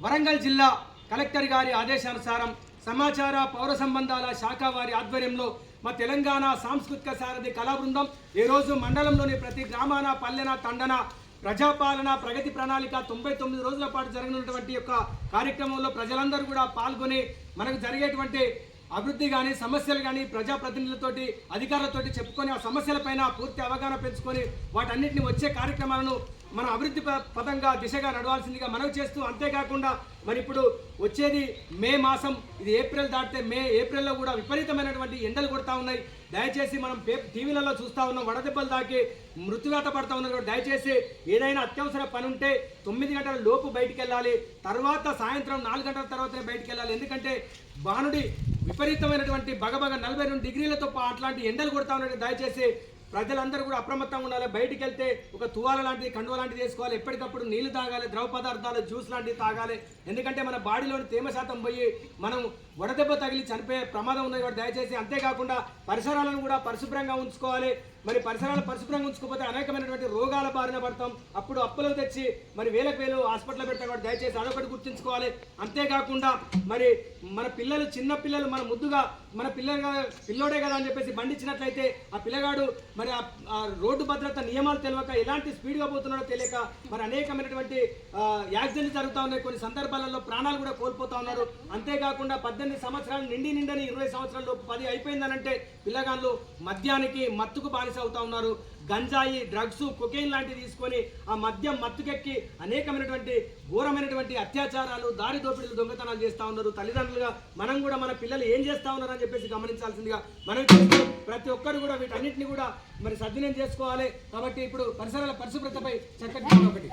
వరంగల్ జిల్లా కలెక్టర్ గారి ఆదేశానుసారం సమాచార పౌర సంబంధాల శాఖ వారి ఆధ్వర్యంలో మా తెలంగాణ సాంస్కృతిక సారథి కళా బృందం ఈరోజు మండలంలోని ప్రతి గ్రామాన పల్లెన తండన ప్రజాపాలన ప్రగతి ప్రణాళిక 99 రోజుల పాటు జరగనున్నటువంటి యొక్క కార్యక్రమంలో ప్రజలందరూ కూడా పాల్గొని మనకు జరిగేటువంటి అభివృద్ధి కానీ సమస్యలు కానీ ప్రజాప్రతినిధులతోటి అధికారులతోటి చెప్పుకొని ఆ సమస్యలపైన పూర్తి అవగాహన పెంచుకొని వాటన్నిటిని వచ్చే కార్యక్రమాలను మన అభివృద్ధి పదంగా దిశగా నడవాల్సిందిగా మనవి చేస్తూ, అంతేకాకుండా మరి ఇప్పుడు వచ్చేది మే మాసం, ఇది ఏప్రిల్ దాటితే ఏప్రిల్లో కూడా విపరీతమైనటువంటి ఎండలు కొడతా ఉన్నాయి. దయచేసి మనం టీవీలలో చూస్తూ ఉన్నాం, వడదెబ్బలు దాకి మృత్యువాత పడతా ఉన్నారు. దయచేసి ఏదైనా అత్యవసర పని ఉంటే 9 గంటల లోపు బయటికి వెళ్ళాలి, తర్వాత సాయంత్రం 4 గంటల తర్వాతనే బయటికి వెళ్ళాలి. ఎందుకంటే బాణుడి విపరీతమైనటువంటి బగబగ 42 డిగ్రీలతో అట్లాంటి ఎండలు కొడతా ఉన్నాయి. దయచేసి ప్రజలందరూ కూడా అప్రమత్తంగా ఉండాలి. బయటికి వెళ్తే ఒక తువాల లాంటిది, కండువ లాంటిది వేసుకోవాలి. ఎప్పటికప్పుడు నీళ్లు తాగాలి, ద్రవ పదార్థాలు, జ్యూస్ లాంటివి తాగాలి. ఎందుకంటే మన బాడీలోని తేమ శాతం పోయి మనం వడదెబ్బ తగిలి చనిపోయే ప్రమాదం ఉంది కాబట్టి దయచేసి. అంతేకాకుండా పరిసరాలను కూడా పరిశుభ్రంగా ఉంచుకోవాలి. మరి పరిసరాలు పరిశుభ్రంగా ఉంచుకోకపోతే అనేకమైనటువంటి రోగాల బారిన పడతాం. అప్పుడు అప్పులు తెచ్చి మరి వేలకు వేలు హాస్పిటల్లో పెడతాం కాబట్టి దయచేసి అదొకటి గుర్తుంచుకోవాలి. అంతేకాకుండా మరి మన పిల్లలు, చిన్న పిల్లలు, మన ముద్దుగా మన పిల్లోడే కదా అని చెప్పేసి బండి ఇచ్చినట్లయితే ఆ పిల్లగాడు మరి ఆ రోడ్డు భద్రత నియమాలు తెలియక ఎలాంటి స్పీడ్గా పోతున్నాడో తెలియక మరి అనేకమైనటువంటి యాక్సిడెంట్లు జరుగుతూ ఉన్నాయి. కొన్ని సందర్భాలలో ప్రాణాలు కూడా కోల్పోతా ఉన్నారు. అంతేకాకుండా 18 సంవత్సరాలు నిండని 20 సంవత్సరాలు 10 అయిపోయిందనంటే పిల్లగాళ్ళు మద్యానికి మత్తుకు బానిస అవుతా ఉన్నారు. గంజాయి, డ్రగ్స్, కొకైన్ లాంటివి తీసుకొని ఆ మద్యం మత్తుకెక్కి అనేకమైనటువంటి ఘోరమైనటువంటి అత్యాచారాలు, దారి దోపిడీలు, దొంగతనాలు చేస్తూ ఉన్నారు. తల్లిదండ్రులుగా మనం కూడా మన పిల్లలు ఏం చేస్తూ ఉన్నారు అని చెప్పేసి గమనించాల్సిందిగా మనం చేస్తూ ప్రతి ఒక్కరు కూడా వీటన్నిటిని కూడా మరి సద్వినియోగం చేసుకోవాలి. కాబట్టి ఇప్పుడు పరిసరాల పరిశుభ్రతపై చక్కటి ఒకటి